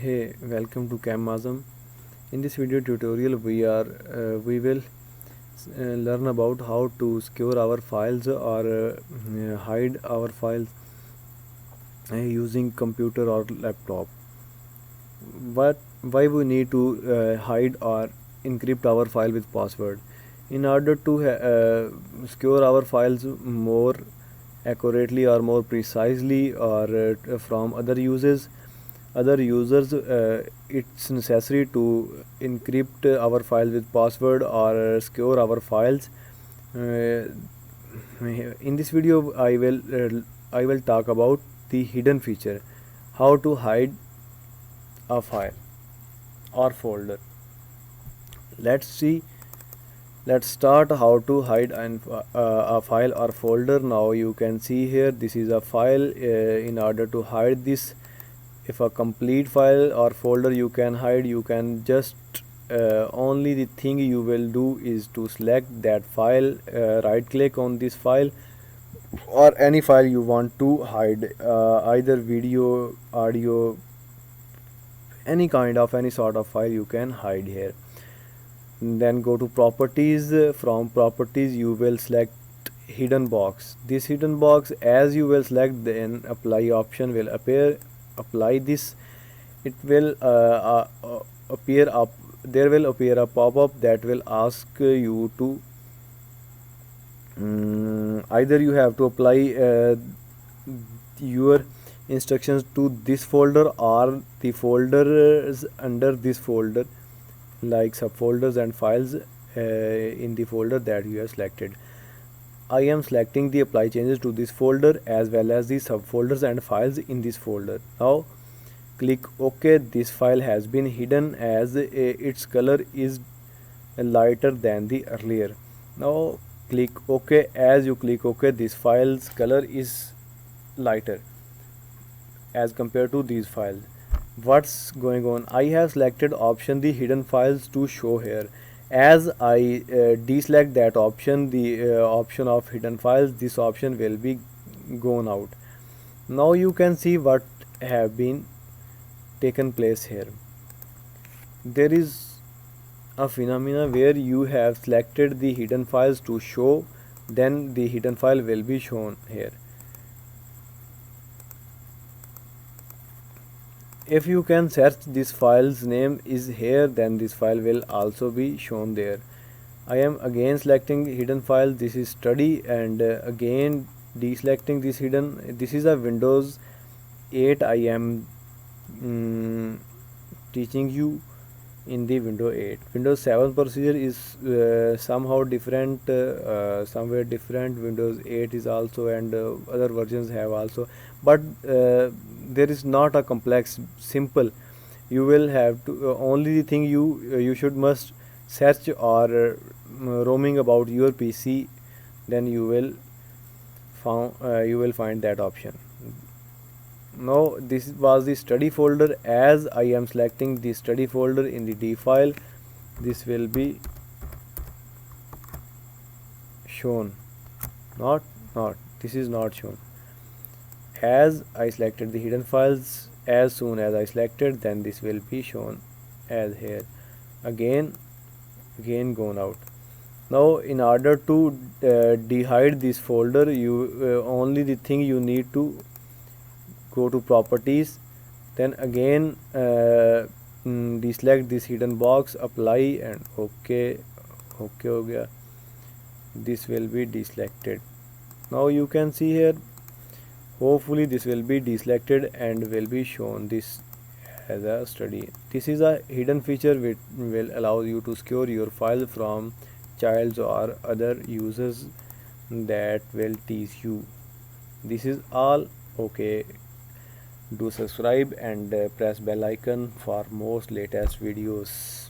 Hey, welcome to CamAzam. In this video tutorial, we will learn about how to secure our files or hide our files using computer or laptop. Why we need to hide or encrypt our file with password? In order to secure our files more accurately or more precisely or from other users, it's necessary to encrypt our file with password or secure our files. uh, in this video I will talk about the hidden feature, how to hide a file or folder. Let's see let's start how to hide a file or folder. Now you can see here, this is a file. In order to hide this, if a complete file or folder you can hide, you can just only the thing you will do is to select that file, right click on this file or any file you want to hide, either video, audio, any sort of file you can hide here. Then go to properties. From properties you will select hidden box. This hidden box, as you will select, then apply option will appear. Apply this, it will appear up there will appear a pop-up that will ask you to either you have to apply your instructions to this folder or the folders under this folder, like subfolders and files in the folder that you have selected. I am selecting the apply changes to this folder as well as the subfolders and files in this folder. Now click OK. This file has been hidden as its color is lighter than the earlier. Now click OK. As you click OK, this file's color is lighter as compared to these files. What's going on? I have selected option the hidden files to show here. As I deselect that option, the option of hidden files, this option will be gone out. Now you can see what have been taken place here. There is a phenomena where you have selected the hidden files to show, then the hidden file will be shown here. If you can search this file's name is here, then this file will also be shown there. I am again selecting hidden file. This is study, and again deselecting this hidden. This is a Windows 8. I am teaching you in the Windows 8. Windows 7 procedure is somehow different, somewhere different. Windows 8 is also, and other versions have also, but there is not a complex, simple. You will have to only the thing you should must search or roaming about your PC, then you will find that option. Now this was the study folder. As I am selecting the study folder in the D file, this will be shown. Not this is not shown. As I selected the hidden files, as soon as I selected, then this will be shown as here. Again gone out. Now in order to de-hide this folder, you only the thing you need to go to properties, then again deselect this hidden box, apply and OK हो गया. This will be deselected. Now you can see here, hopefully this will be deselected and will be shown this as a study. This is a hidden feature which will allow you to secure your file from childs or other users that will tease you. This is all. Okay, do subscribe and press bell icon for most latest videos.